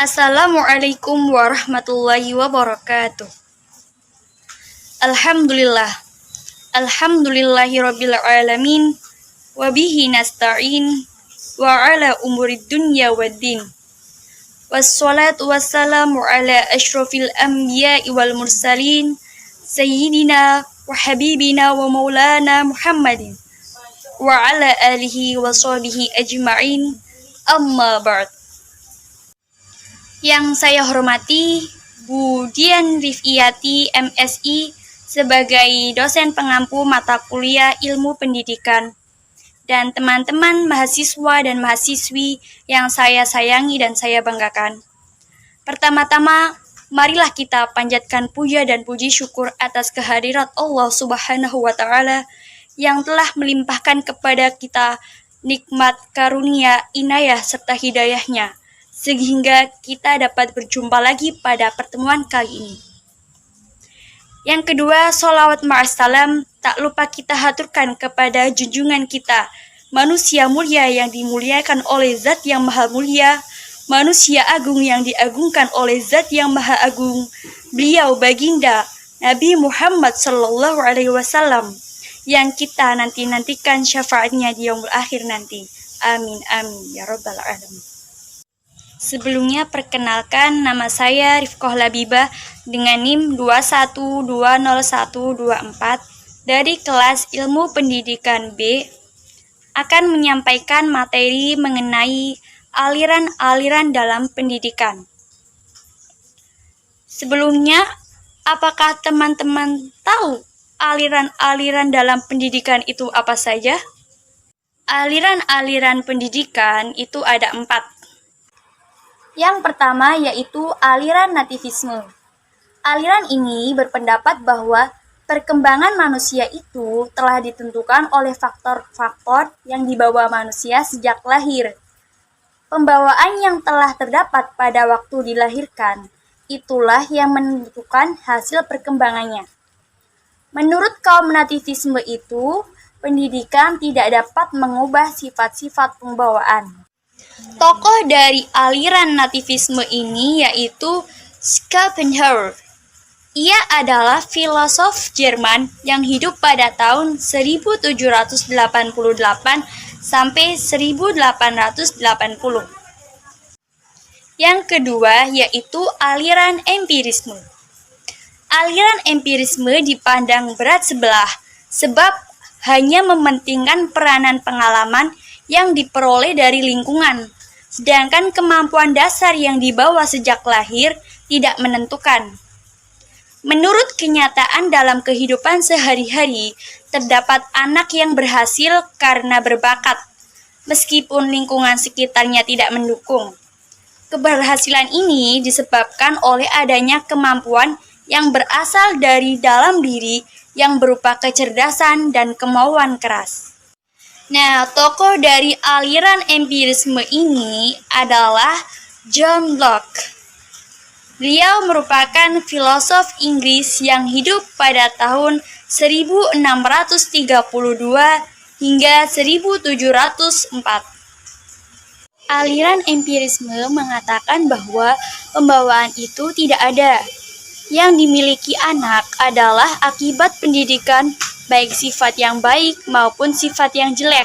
Assalamualaikum warahmatullahi wabarakatuh. Alhamdulillah. Alhamdulillahirabbil alamin. Wabihi nasta'in wa ala umurid dunya waddin. Wassalatu wassalamu ala asyrafil anbiya'i wal mursalin sayyidina wa habibina wa maulana Muhammadin wa ala alihi wa sahbihi ajma'in. Amma ba'd. Yang saya hormati Bu Dian Rifiyati MSI sebagai dosen pengampu mata kuliah Ilmu Pendidikan, dan teman-teman mahasiswa dan mahasiswi yang saya sayangi dan saya banggakan. Pertama-tama, marilah kita panjatkan puja dan puji syukur atas kehadirat Allah Subhanahu wa Ta'ala yang telah melimpahkan kepada kita nikmat karunia, inayah serta hidayahnya, sehingga kita dapat berjumpa lagi pada pertemuan kali ini. Yang kedua, sholawat ma'assalam tak lupa kita haturkan kepada junjungan kita, manusia mulia yang dimuliakan oleh Zat yang Maha Mulia, manusia agung yang diagungkan oleh Zat yang Maha Agung, beliau baginda Nabi Muhammad SAW, yang kita nantikan syafaatnya di yaumul akhir nanti. Amin amin ya rabbal alamin. Sebelumnya perkenalkan, nama saya Rifqah Labibah dengan NIM 2120124 dari kelas Ilmu Pendidikan B, akan menyampaikan materi mengenai aliran-aliran dalam pendidikan. Sebelumnya, apakah teman-teman tahu aliran-aliran dalam pendidikan itu apa saja? Aliran-aliran pendidikan itu ada 4. Yang pertama yaitu aliran nativisme. Aliran ini berpendapat bahwa perkembangan manusia itu telah ditentukan oleh faktor-faktor yang dibawa manusia sejak lahir. Pembawaan yang telah terdapat pada waktu dilahirkan, itulah yang menentukan hasil perkembangannya. Menurut kaum nativisme itu, pendidikan tidak dapat mengubah sifat-sifat pembawaan. Tokoh dari aliran nativisme ini yaitu Schopenhauer. Ia adalah filosof Jerman yang hidup pada tahun 1788 sampai 1880. Yang kedua yaitu aliran empirisme. Aliran empirisme dipandang berat sebelah sebab hanya mementingkan peranan pengalaman yang diperoleh dari lingkungan, sedangkan kemampuan dasar yang dibawa sejak lahir tidak menentukan. Menurut kenyataan dalam kehidupan sehari-hari, terdapat anak yang berhasil karena berbakat, meskipun lingkungan sekitarnya tidak mendukung. Keberhasilan ini disebabkan oleh adanya kemampuan yang berasal dari dalam diri yang berupa kecerdasan dan kemauan keras. Nah, tokoh dari aliran empirisme ini adalah John Locke. Beliau merupakan filosof Inggris yang hidup pada tahun 1632 hingga 1704. Aliran empirisme mengatakan bahwa pembawaan itu tidak ada. Yang dimiliki anak adalah akibat pendidikan, baik sifat yang baik maupun sifat yang jelek.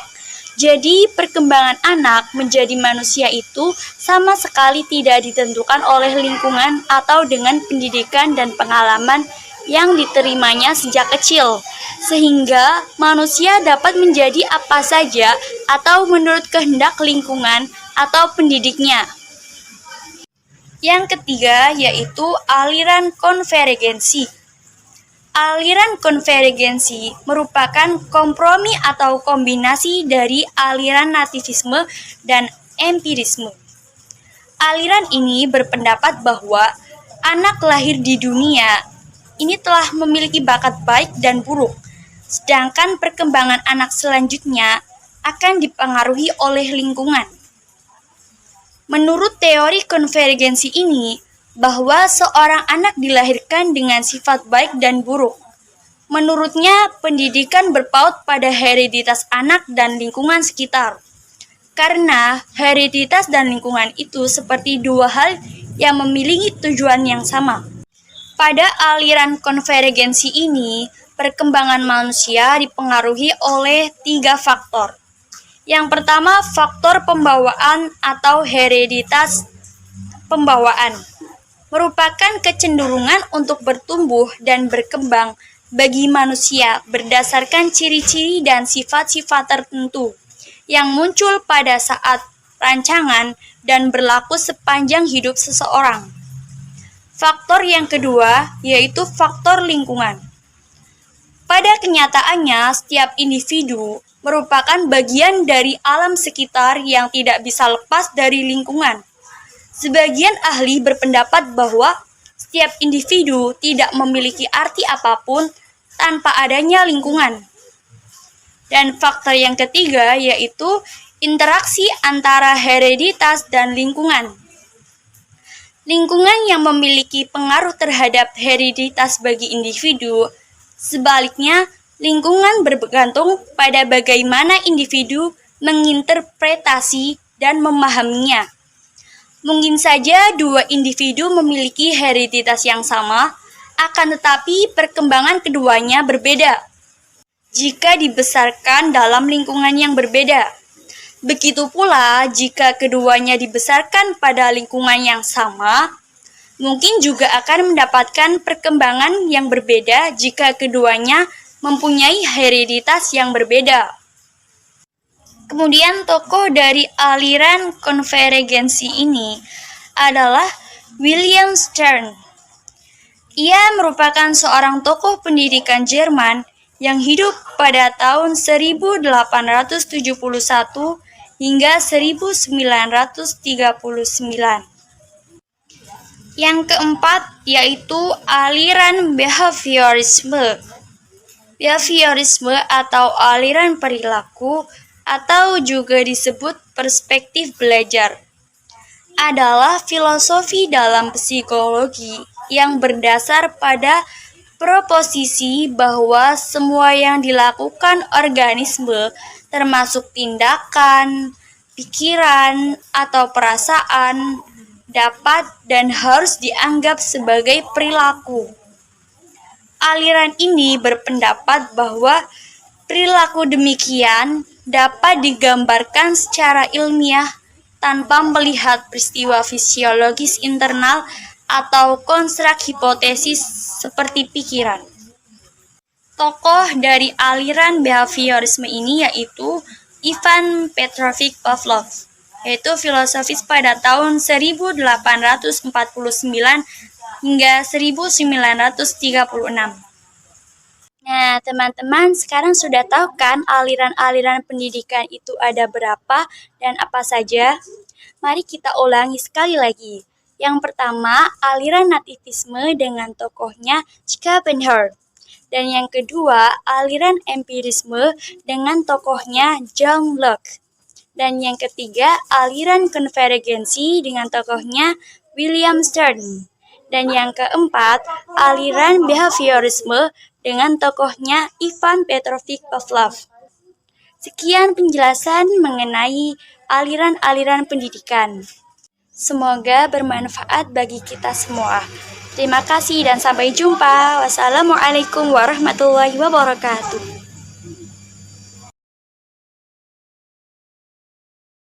Jadi, perkembangan anak menjadi manusia itu sama sekali tidak ditentukan oleh lingkungan atau dengan pendidikan dan pengalaman yang diterimanya sejak kecil, sehingga manusia dapat menjadi apa saja atau menurut kehendak lingkungan atau pendidiknya. Yang ketiga yaitu aliran konvergensi. Aliran konvergensi merupakan kompromi atau kombinasi dari aliran nativisme dan empirisme. Aliran ini berpendapat bahwa anak lahir di dunia ini telah memiliki bakat baik dan buruk, sedangkan perkembangan anak selanjutnya akan dipengaruhi oleh lingkungan. Menurut teori konvergensi ini, bahwa seorang anak dilahirkan dengan sifat baik dan buruk. Menurutnya, pendidikan berpaut pada hereditas anak dan lingkungan sekitar. Karena hereditas dan lingkungan itu seperti dua hal yang memiliki tujuan yang sama. Pada aliran konvergensi ini, perkembangan manusia dipengaruhi oleh 3 faktor. Yang pertama, faktor pembawaan atau hereditas pembawaan merupakan kecenderungan untuk bertumbuh dan berkembang bagi manusia berdasarkan ciri-ciri dan sifat-sifat tertentu yang muncul pada saat rancangan dan berlaku sepanjang hidup seseorang. Faktor yang kedua yaitu faktor lingkungan. Pada kenyataannya, setiap individu merupakan bagian dari alam sekitar yang tidak bisa lepas dari lingkungan. Sebagian ahli berpendapat bahwa setiap individu tidak memiliki arti apapun tanpa adanya lingkungan. Dan faktor yang ketiga yaitu interaksi antara hereditas dan lingkungan. Lingkungan yang memiliki pengaruh terhadap hereditas bagi individu, sebaliknya lingkungan bergantung pada bagaimana individu menginterpretasi dan memahaminya. Mungkin saja dua individu memiliki hereditas yang sama, akan tetapi perkembangan keduanya berbeda jika dibesarkan dalam lingkungan yang berbeda. Begitu pula jika keduanya dibesarkan pada lingkungan yang sama, mungkin juga akan mendapatkan perkembangan yang berbeda jika keduanya mempunyai hereditas yang berbeda. Kemudian tokoh dari aliran konvergensi ini adalah William Stern. Ia merupakan seorang tokoh pendidikan Jerman yang hidup pada tahun 1871 hingga 1939. Yang keempat yaitu aliran behaviorisme. Behaviorisme atau aliran perilaku atau juga disebut perspektif belajar adalah filosofi dalam psikologi yang berdasar pada proposisi bahwa semua yang dilakukan organisme termasuk tindakan, pikiran, atau perasaan dapat dan harus dianggap sebagai perilaku. Aliran ini berpendapat bahwa perilaku demikian dapat digambarkan secara ilmiah tanpa melihat peristiwa fisiologis internal atau konstruk hipotesis seperti pikiran. Tokoh dari aliran behaviorisme ini yaitu Ivan Petrovich Pavlov, yaitu filosofis pada tahun 1849 hingga 1936. Nah, teman-teman sekarang sudah tahu kan aliran-aliran pendidikan itu ada berapa dan apa saja? Mari kita ulangi sekali lagi. Yang pertama, aliran nativisme dengan tokohnya Schopenhauer. Dan yang kedua, aliran empirisme dengan tokohnya John Locke. Dan yang ketiga, aliran konvergensi dengan tokohnya William Stern. Dan yang keempat, aliran behaviorisme dengan tokohnya Ivan Petrovich Pavlov. Sekian penjelasan mengenai aliran-aliran pendidikan. Semoga bermanfaat bagi kita semua. Terima kasih dan sampai jumpa. Wassalamualaikum warahmatullahi wabarakatuh.